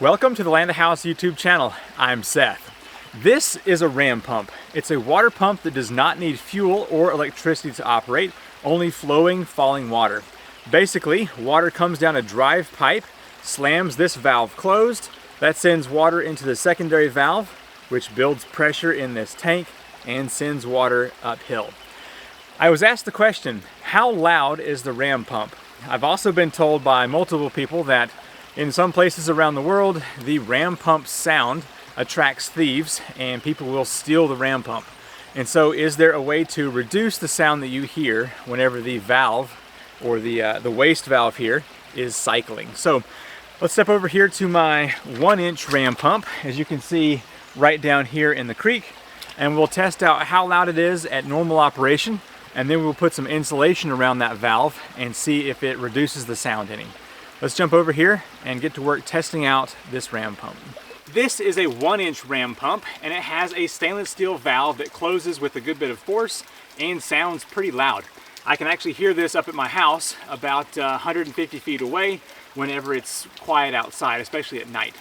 Welcome to the Land of House YouTube channel. I'm Seth. This is a ram pump. It's a water pump that does not need fuel or electricity to operate, only flowing, falling water. Basically, water comes down a drive pipe, slams this valve closed, that sends water into the secondary valve, which builds pressure in this tank and sends water uphill. I was asked the question, how loud is the ram pump? I've also been told by multiple people that in some places around the world, the ram pump sound attracts thieves and people will steal the ram pump. And so is there a way to reduce the sound that you hear whenever the valve or the waste valve here is cycling? So let's step over here to my 1-inch ram pump, as you can see right down here in the creek, and we'll test out how loud it is at normal operation, and then we'll put some insulation around that valve and see if it reduces the sound any. Let's jump over here and get to work testing out this ram pump. This is a 1-inch ram pump, and it has a stainless steel valve that closes with a good bit of force and sounds pretty loud. I can actually hear this up at my house about 150 feet away whenever it's quiet outside, especially at night.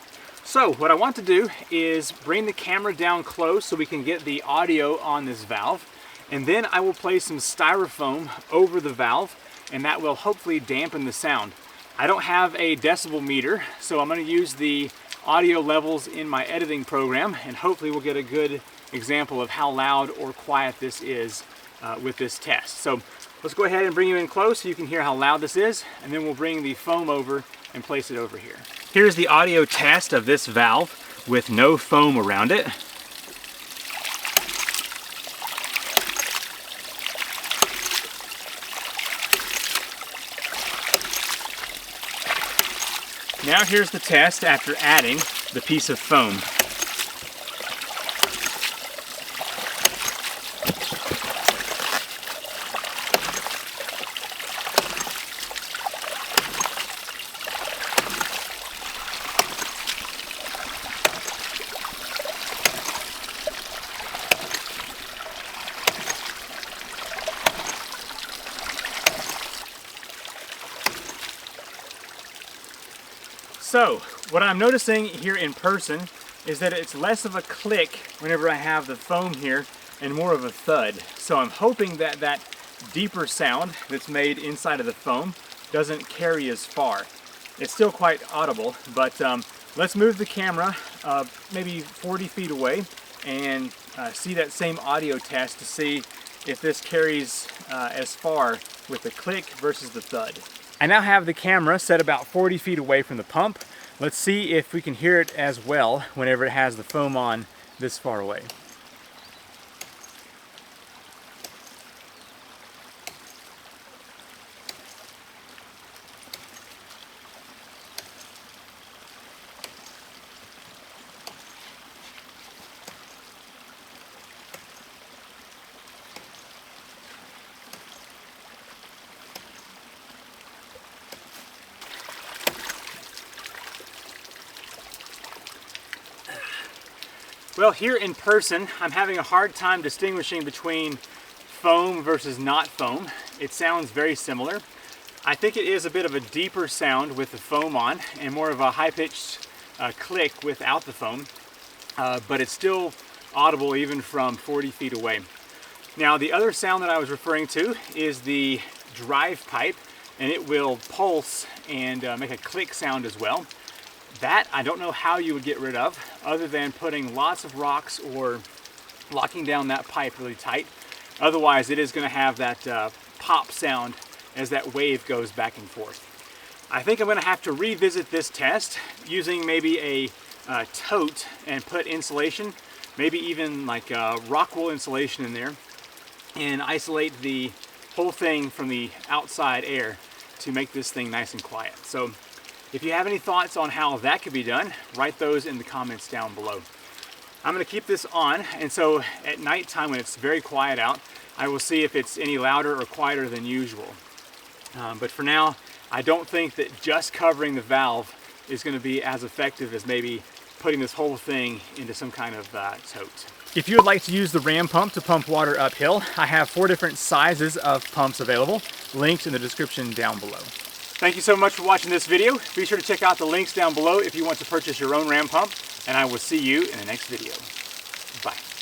So what I want to do is bring the camera down close so we can get the audio on this valve, and then I will place some styrofoam over the valve, and that will hopefully dampen the sound. I don't have a decibel meter, so I'm going to use the audio levels in my editing program, and hopefully we'll get a good example of how loud or quiet this is with this test. So let's go ahead and bring you in close so you can hear how loud this is, and then we'll bring the foam over and place it over here. Here's the audio test of this valve with no foam around it. Now here's the test after adding the piece of foam. So, what I'm noticing here in person is that it's less of a click whenever I have the foam here and more of a thud. So I'm hoping that that deeper sound that's made inside of the foam doesn't carry as far. It's still quite audible, but let's move the camera maybe 40 feet away and see that same audio test to see if this carries as far with the click versus the thud. I now have the camera set about 40 feet away from the pump. Let's see if we can hear it as well whenever it has the foam on this far away. Well, here in person, I'm having a hard time distinguishing between foam versus not foam. It sounds very similar. I think it is a bit of a deeper sound with the foam on and more of a high-pitched click without the foam, but it's still audible even from 40 feet away. Now, the other sound that I was referring to is the drive pipe, and it will pulse and make a click sound as well. That I don't know how you would get rid of other than putting lots of rocks or locking down that pipe really tight. Otherwise it is going to have that pop sound as that wave goes back and forth. I think I'm going to have to revisit this test using maybe a tote and put insulation, maybe even like rock wool insulation in there, and isolate the whole thing from the outside air to make this thing nice and quiet. So if you have any thoughts on how that could be done, write those in the comments down below. I'm going to keep this on, and so at nighttime when it's very quiet out, I will see if it's any louder or quieter than usual. But for now, I don't think that just covering the valve is going to be as effective as maybe putting this whole thing into some kind of tote. If you would like to use the ram pump to pump water uphill, I have 4 different sizes of pumps available, linked in the description down below. Thank you so much for watching this video. Be sure to check out the links down below if you want to purchase your own ram pump, and I will see you in the next video. Bye.